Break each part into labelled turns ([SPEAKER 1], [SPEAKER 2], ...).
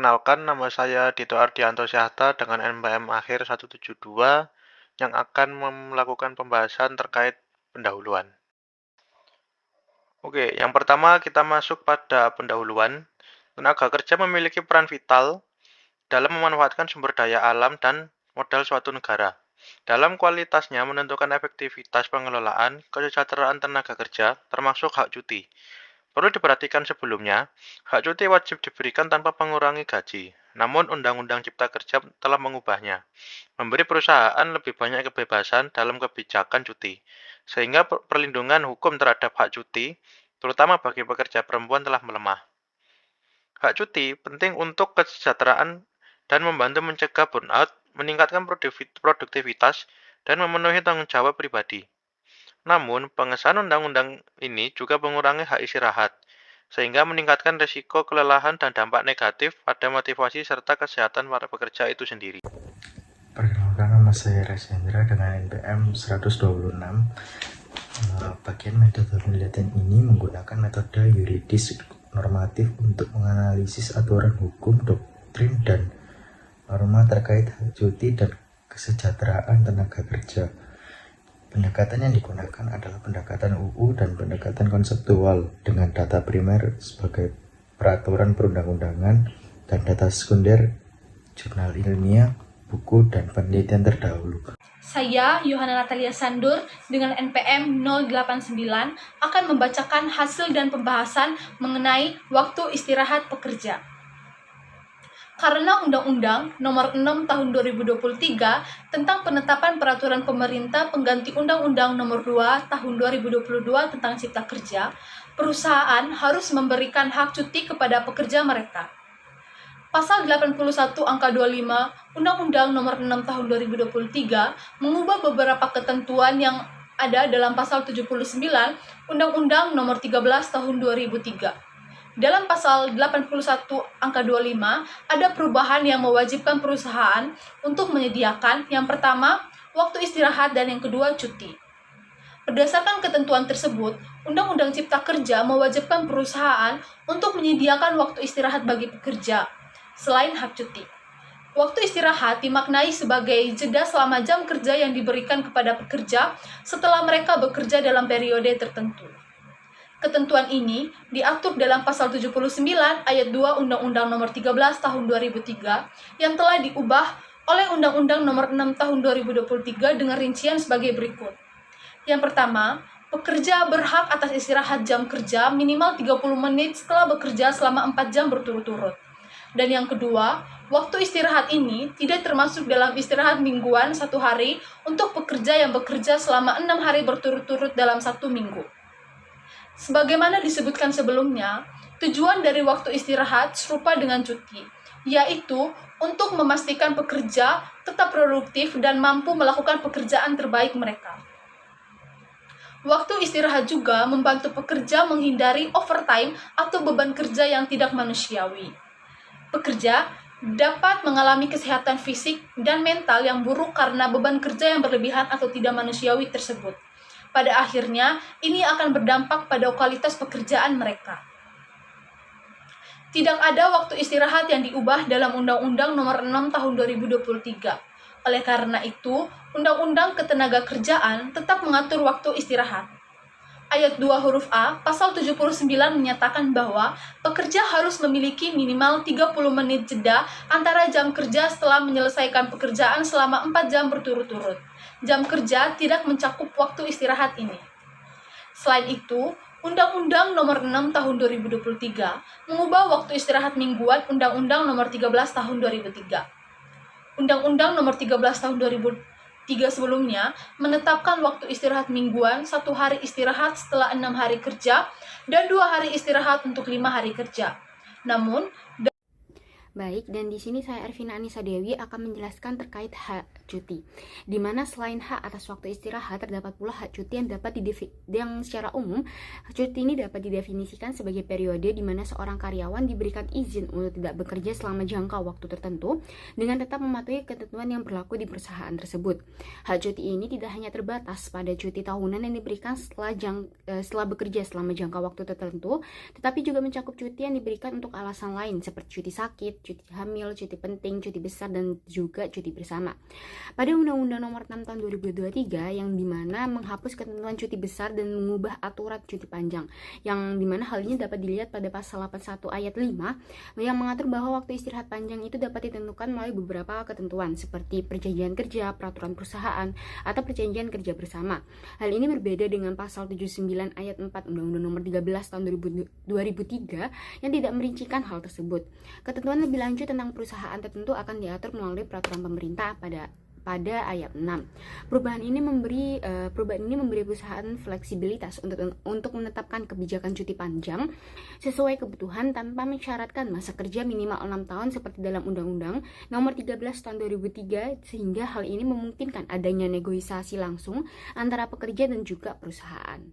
[SPEAKER 1] Perkenalkan, nama saya Dito Ardianto Syahta dengan NPM akhir 172 yang akan melakukan pembahasan terkait pendahuluan. Oke, yang pertama kita masuk pada pendahuluan. Tenaga kerja memiliki peran vital dalam memanfaatkan sumber daya alam dan modal suatu negara. Dalam kualitasnya menentukan efektivitas pengelolaan kesejahteraan tenaga kerja, termasuk hak cuti. Perlu diperhatikan sebelumnya, hak cuti wajib diberikan tanpa mengurangi gaji. Namun Undang-Undang Cipta Kerja telah mengubahnya, memberi perusahaan lebih banyak kebebasan dalam kebijakan cuti, sehingga perlindungan hukum terhadap hak cuti, terutama bagi pekerja perempuan telah melemah. Hak cuti penting untuk kesejahteraan dan membantu mencegah burnout, meningkatkan produktivitas, dan memenuhi tanggung jawab pribadi. Namun, pengesahan undang-undang ini juga mengurangi hak istirahat, sehingga meningkatkan risiko kelelahan dan dampak negatif pada motivasi serta kesehatan para pekerja itu sendiri.
[SPEAKER 2] Perkenalkan, nama saya Resendra dengan NPM 126. Bagian metode penelitian ini menggunakan metode yuridis normatif untuk menganalisis aturan hukum, doktrin, dan norma terkait hak cuti dan kesejahteraan tenaga kerja. Pendekatan yang digunakan adalah pendekatan UU dan pendekatan konseptual dengan data primer sebagai peraturan perundang-undangan dan data sekunder, jurnal ilmiah, buku, dan penelitian terdahulu.
[SPEAKER 3] Saya, Yohana Natalia Sandur, dengan NPM 089 akan membacakan hasil dan pembahasan mengenai waktu istirahat pekerja. Karena Undang-Undang Nomor 6 Tahun 2023 tentang penetapan peraturan pemerintah pengganti Undang-Undang Nomor 2 Tahun 2022 tentang Cipta Kerja, perusahaan harus memberikan hak cuti kepada pekerja mereka. Pasal 81 angka 25 Undang-Undang Nomor 6 Tahun 2023 mengubah beberapa ketentuan yang ada dalam pasal 79 Undang-Undang Nomor 13 Tahun 2003. Dalam pasal 81 angka 25 ada perubahan yang mewajibkan perusahaan untuk menyediakan yang pertama waktu istirahat dan yang kedua cuti. Berdasarkan ketentuan tersebut, Undang-Undang Cipta Kerja mewajibkan perusahaan untuk menyediakan waktu istirahat bagi pekerja selain hak cuti. Waktu istirahat dimaknai sebagai jeda selama jam kerja yang diberikan kepada pekerja setelah mereka bekerja dalam periode tertentu. Ketentuan ini diatur dalam pasal 79 ayat 2 Undang-Undang Nomor 13 Tahun 2003 yang telah diubah oleh Undang-Undang Nomor 6 Tahun 2023 dengan rincian sebagai berikut. Yang pertama, pekerja berhak atas istirahat jam kerja minimal 30 menit setelah bekerja selama 4 jam berturut-turut. Dan yang kedua, waktu istirahat ini tidak termasuk dalam istirahat mingguan 1 hari untuk pekerja yang bekerja selama 6 hari berturut-turut dalam 1 minggu. Sebagaimana disebutkan sebelumnya, tujuan dari waktu istirahat serupa dengan cuti, yaitu untuk memastikan pekerja tetap produktif dan mampu melakukan pekerjaan terbaik mereka. Waktu istirahat juga membantu pekerja menghindari overtime atau beban kerja yang tidak manusiawi. Pekerja dapat mengalami kesehatan fisik dan mental yang buruk karena beban kerja yang berlebihan atau tidak manusiawi tersebut. Pada akhirnya, ini akan berdampak pada kualitas pekerjaan mereka. Tidak ada waktu istirahat yang diubah dalam Undang-Undang Nomor 6 Tahun 2023. Oleh karena itu, Undang-Undang Ketenagakerjaan tetap mengatur waktu istirahat. Ayat 2 huruf A, pasal 79 menyatakan bahwa pekerja harus memiliki minimal 30 menit jeda antara jam kerja setelah menyelesaikan pekerjaan selama 4 jam berturut-turut. Jam kerja tidak mencakup waktu istirahat ini. Selain itu, Undang-Undang Nomor 6 Tahun 2023 mengubah waktu istirahat mingguan Undang-Undang Nomor 13 Tahun 2003. Undang-Undang Nomor 13 Tahun 2003 sebelumnya menetapkan waktu istirahat mingguan 1 hari istirahat setelah 6 hari kerja dan 2 hari istirahat untuk 5 hari kerja. Namun,
[SPEAKER 4] Baik, dan di sini saya Ervina Anissa Dewi akan menjelaskan terkait hak cuti. Di mana selain hak atas waktu istirahat, terdapat pula hak cuti yang secara umum, hak cuti ini dapat didefinisikan sebagai periode di mana seorang karyawan diberikan izin untuk tidak bekerja selama jangka waktu tertentu dengan tetap mematuhi ketentuan yang berlaku di perusahaan tersebut. Hak cuti ini tidak hanya terbatas pada cuti tahunan yang diberikan setelah bekerja selama jangka waktu tertentu, tetapi juga mencakup cuti yang diberikan untuk alasan lain seperti cuti sakit, cuti hamil, cuti penting, cuti besar, dan juga cuti bersama. Pada Undang-Undang Nomor 6 Tahun 2023 yang dimana menghapus ketentuan cuti besar dan mengubah aturan cuti panjang, yang dimana hal ini dapat dilihat pada pasal 81 ayat 5 yang mengatur bahwa waktu istirahat panjang itu dapat ditentukan melalui beberapa ketentuan seperti perjanjian kerja, peraturan perusahaan, atau perjanjian kerja bersama. Hal ini berbeda dengan pasal 79 ayat 4 Undang-Undang Nomor 13 Tahun 2003 yang tidak merincikan hal tersebut. Ketentuan lebih lanjut tentang perusahaan tertentu akan diatur melalui peraturan pemerintah pada ayat 6. Perubahan ini memberi perusahaan fleksibilitas untuk menetapkan kebijakan cuti panjang sesuai kebutuhan tanpa mensyaratkan masa kerja minimal 6 tahun seperti dalam Undang-Undang Nomor 13 Tahun 2003, sehingga hal ini memungkinkan adanya negosiasi langsung antara pekerja dan juga perusahaan.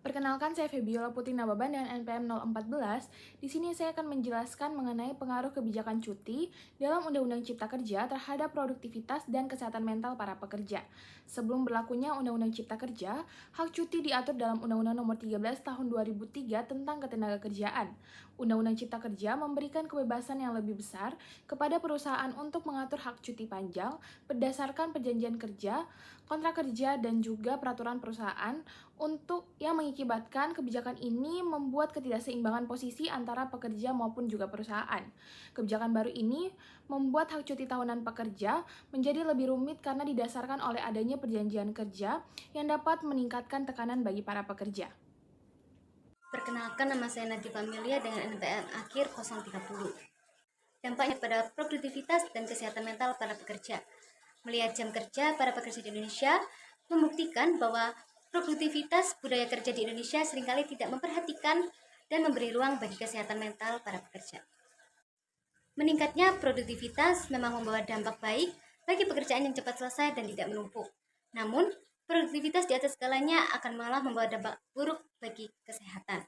[SPEAKER 3] Perkenalkan, saya Febiola Putri Nababan dengan NPM 014. Di sini saya akan menjelaskan mengenai pengaruh kebijakan cuti dalam Undang-Undang Cipta Kerja terhadap produktivitas dan kesehatan mental para pekerja. Sebelum berlakunya Undang-Undang Cipta Kerja, hak cuti diatur dalam Undang-Undang Nomor 13 Tahun 2003 tentang Ketenagakerjaan. Undang-Undang Cipta Kerja memberikan kebebasan yang lebih besar kepada perusahaan untuk mengatur hak cuti panjang berdasarkan perjanjian kerja, kontrak kerja, dan juga peraturan perusahaan untuk yang mengakibatkan kebijakan ini membuat ketidakseimbangan posisi antara pekerja maupun juga perusahaan. Kebijakan baru ini membuat hak cuti tahunan pekerja menjadi lebih rumit karena didasarkan oleh adanya perjanjian kerja yang dapat meningkatkan tekanan bagi para pekerja.
[SPEAKER 5] Perkenalkan, nama saya Nadifa Amelia dengan NPM akhir 030. Dampaknya pada produktivitas dan kesehatan mental para pekerja. Melihat jam kerja para pekerja di Indonesia membuktikan bahwa produktivitas budaya kerja di Indonesia seringkali tidak memperhatikan dan memberi ruang bagi kesehatan mental para pekerja. Meningkatnya produktivitas memang membawa dampak baik bagi pekerjaan yang cepat selesai dan tidak menumpuk. Namun, produktivitas di atas skalanya akan malah membawa dampak buruk bagi kesehatan,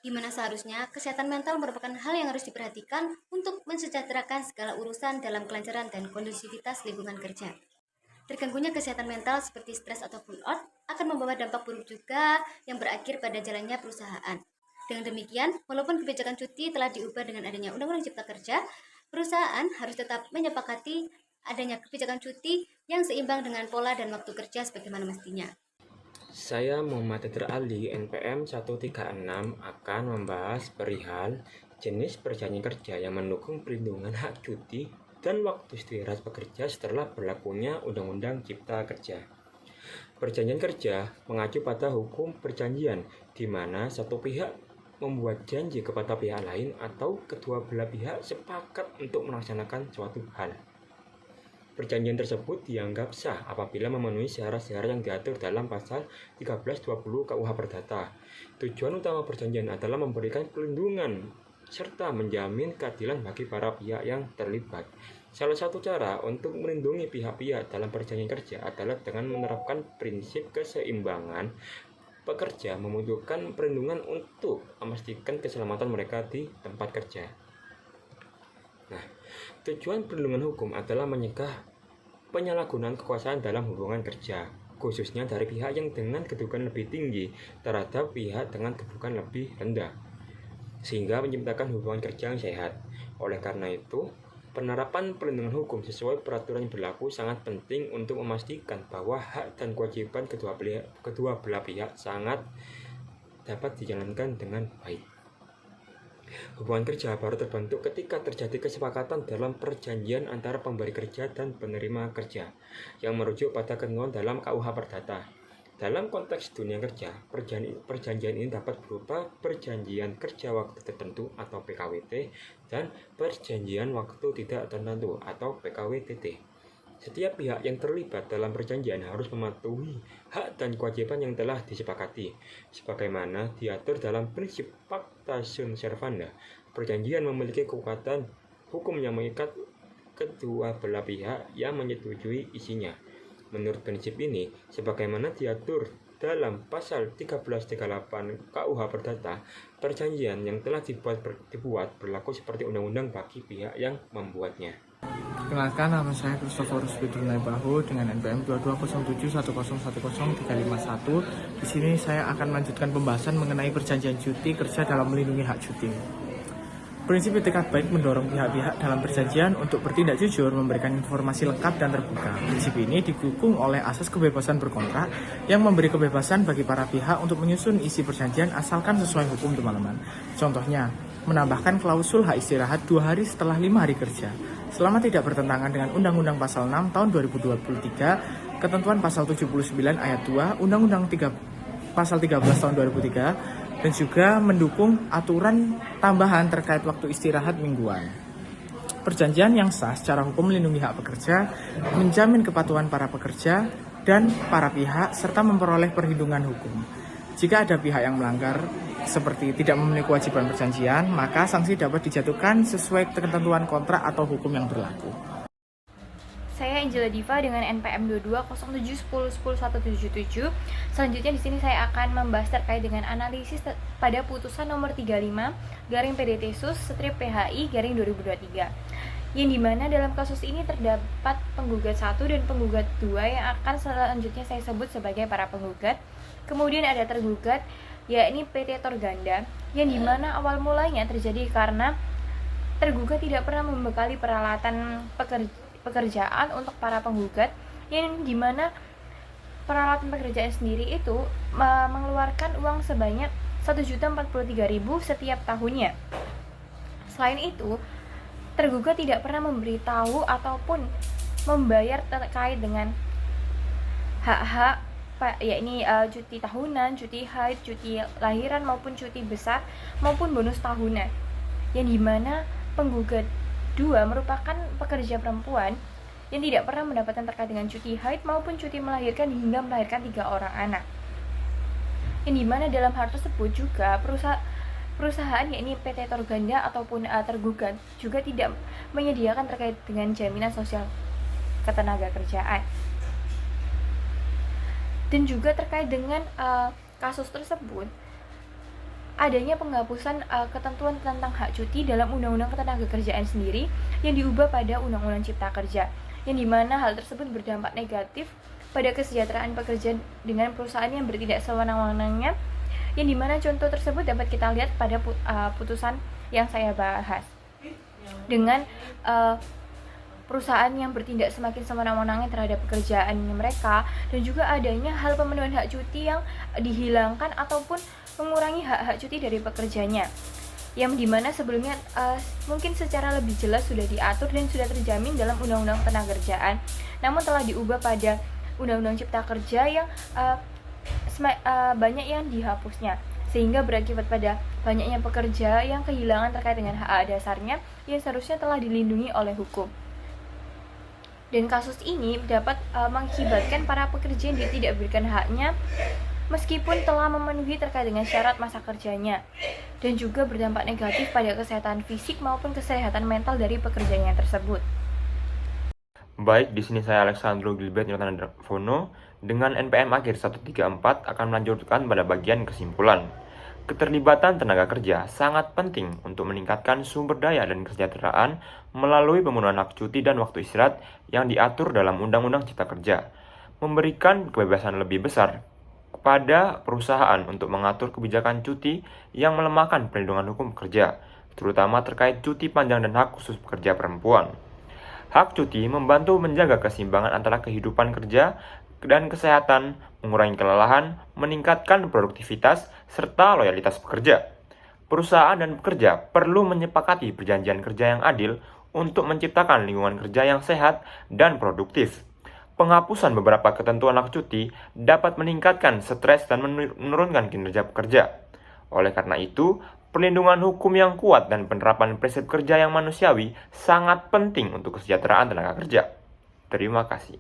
[SPEAKER 5] di mana seharusnya kesehatan mental merupakan hal yang harus diperhatikan untuk mensejahterakan segala urusan dalam kelancaran dan kondusivitas lingkungan kerja. Terganggunya kesehatan mental seperti stres atau burnout akan membawa dampak buruk juga yang berakhir pada jalannya perusahaan. Dengan demikian, walaupun kebijakan cuti telah diubah dengan adanya Undang-Undang Cipta Kerja, perusahaan harus tetap menyepakati adanya kebijakan cuti yang seimbang dengan pola dan waktu kerja sebagaimana mestinya.
[SPEAKER 6] Saya Muhammad Tedr Ali, NPM 136 akan membahas perihal jenis perjanjian kerja yang mendukung perlindungan hak cuti dan waktu istirahat pekerja setelah berlakunya Undang-Undang Cipta Kerja. Perjanjian kerja mengacu pada hukum perjanjian, di mana satu pihak membuat janji kepada pihak lain atau kedua belah pihak sepakat untuk melaksanakan suatu hal. Perjanjian tersebut dianggap sah apabila memenuhi syarat-syarat yang diatur dalam pasal 1320 KUH Perdata. Tujuan utama perjanjian adalah memberikan perlindungan serta menjamin keadilan bagi para pihak yang terlibat. Salah satu cara untuk melindungi pihak-pihak dalam perjanjian kerja adalah dengan menerapkan prinsip keseimbangan. Pekerja membutuhkan perlindungan untuk memastikan keselamatan mereka di tempat kerja. Nah, tujuan perlindungan hukum adalah mencegah penyalahgunaan kekuasaan dalam hubungan kerja, khususnya dari pihak yang dengan kedudukan lebih tinggi terhadap pihak dengan kedudukan lebih rendah, sehingga menciptakan hubungan kerja yang sehat. Oleh karena itu, penerapan perlindungan hukum sesuai peraturan yang berlaku sangat penting untuk memastikan bahwa hak dan kewajiban kedua belah pihak sangat dapat dijalankan dengan baik. Hubungan kerja baru terbentuk ketika terjadi kesepakatan dalam perjanjian antara pemberi kerja dan penerima kerja yang merujuk pada ketentuan dalam KUH Perdata. Dalam konteks dunia kerja, perjanjian ini dapat berupa perjanjian kerja waktu tertentu atau PKWT dan perjanjian waktu tidak tertentu atau PKWTT. Setiap pihak yang terlibat dalam perjanjian harus mematuhi hak dan kewajiban yang telah disepakati. Sebagaimana diatur dalam prinsip Pacta Sunt Servanda, perjanjian memiliki kekuatan hukum yang mengikat kedua belah pihak yang menyetujui isinya. Menurut prinsip ini, sebagaimana diatur dalam pasal 1338 KUH Perdata, perjanjian yang telah dibuat berlaku seperti undang-undang bagi pihak yang membuatnya.
[SPEAKER 7] Perkenalkan, nama saya Christoforus Widurnaibahu dengan NPM 220710103551. Di sini saya akan melanjutkan pembahasan mengenai perjanjian cuti kerja dalam melindungi hak cuti. Prinsip etikat baik mendorong pihak-pihak dalam perjanjian untuk bertindak jujur, memberikan informasi lengkap dan terbuka. Prinsip ini didukung oleh asas kebebasan berkontrak yang memberi kebebasan bagi para pihak untuk menyusun isi perjanjian asalkan sesuai hukum, teman-teman. Contohnya, menambahkan klausul hak istirahat 2 hari setelah 5 hari kerja, selama tidak bertentangan dengan Undang-Undang Pasal 6 tahun 2023, ketentuan Pasal 79 ayat 2, Undang-Undang Pasal 13 tahun 2003, dan juga mendukung aturan tambahan terkait waktu istirahat mingguan. Perjanjian yang sah secara hukum melindungi hak pekerja, menjamin kepatuhan para pekerja dan para pihak, serta memperoleh perlindungan hukum. Jika ada pihak yang melanggar seperti tidak memenuhi kewajiban perjanjian, maka sanksi dapat dijatuhkan sesuai ketentuan kontrak atau hukum yang berlaku.
[SPEAKER 4] Saya Angela Diva dengan NPM 2207101177. Selanjutnya di sini saya akan membahas terkait dengan analisis pada putusan nomor 35/PDT-Sus/PHI/2023. Yang dimana dalam kasus ini terdapat penggugat 1 dan penggugat 2 yang akan selanjutnya saya sebut sebagai para penggugat. Kemudian ada tergugat, yakni PT Torganda, yang dimana awal mulanya terjadi karena tergugat tidak pernah membekali peralatan pekerjaan untuk para penggugat, yang dimana peralatan pekerjaan sendiri itu mengeluarkan uang sebanyak 1.043.000 setiap tahunnya. Selain itu, tergugat tidak pernah memberitahu ataupun membayar terkait dengan hak-hak, yakni cuti tahunan, cuti haid, cuti lahiran maupun cuti besar maupun bonus tahunan, yang dimana penggugat 2 merupakan pekerja perempuan yang tidak pernah mendapatkan terkait dengan cuti haid maupun cuti melahirkan hingga melahirkan 3 orang anak. Yang dimana dalam hal tersebut juga perusahaan yakni PT Torganda ataupun tergugat juga tidak menyediakan terkait dengan jaminan sosial ketenagakerjaan. Dan juga terkait dengan kasus tersebut, adanya penghapusan ketentuan tentang hak cuti dalam Undang-Undang Ketenagakerjaan sendiri yang diubah pada Undang-Undang Cipta Kerja, yang dimana hal tersebut berdampak negatif pada kesejahteraan pekerja dengan perusahaan yang bertindak sewenang-wenangnya, yang dimana contoh tersebut dapat kita lihat pada putusan yang saya bahas, dengan perusahaan yang bertindak semakin sewenang-wenangnya terhadap pekerjaan mereka, dan juga adanya hal pemenuhan hak cuti yang dihilangkan ataupun mengurangi hak-hak cuti dari pekerjanya, yang dimana sebelumnya mungkin secara lebih jelas sudah diatur dan sudah terjamin dalam Undang-Undang Ketenagakerjaan, namun telah diubah pada Undang-Undang Cipta Kerja yang banyak yang dihapusnya, sehingga berakibat pada banyaknya pekerja yang kehilangan terkait dengan hak dasarnya yang seharusnya telah dilindungi oleh hukum. Dan kasus ini dapat mengakibatkan para pekerja yang tidak diberikan haknya meskipun telah memenuhi terkait dengan syarat masa kerjanya, dan juga berdampak negatif pada kesehatan fisik maupun kesehatan mental dari pekerjanya tersebut.
[SPEAKER 6] Baik, di sini saya Alexandro Gilbert Yonatan Fono dengan NPM akhir 134 akan melanjutkan pada bagian kesimpulan. Keterlibatan tenaga kerja sangat penting untuk meningkatkan sumber daya dan kesejahteraan melalui pemenuhan hak cuti dan waktu istirahat yang diatur dalam Undang-Undang Cipta Kerja, memberikan kebebasan lebih besar kepada perusahaan untuk mengatur kebijakan cuti yang melemahkan perlindungan hukum pekerja, terutama terkait cuti panjang dan hak khusus pekerja perempuan. Hak cuti membantu menjaga keseimbangan antara kehidupan kerja dan kesehatan, mengurangi kelelahan, meningkatkan produktivitas, serta loyalitas pekerja. Perusahaan dan pekerja perlu menyepakati perjanjian kerja yang adil untuk menciptakan lingkungan kerja yang sehat dan produktif. Penghapusan beberapa ketentuan hak cuti dapat meningkatkan stres dan menurunkan kinerja pekerja. Oleh karena itu, perlindungan hukum yang kuat dan penerapan prinsip kerja yang manusiawi sangat penting untuk kesejahteraan tenaga kerja. Terima kasih.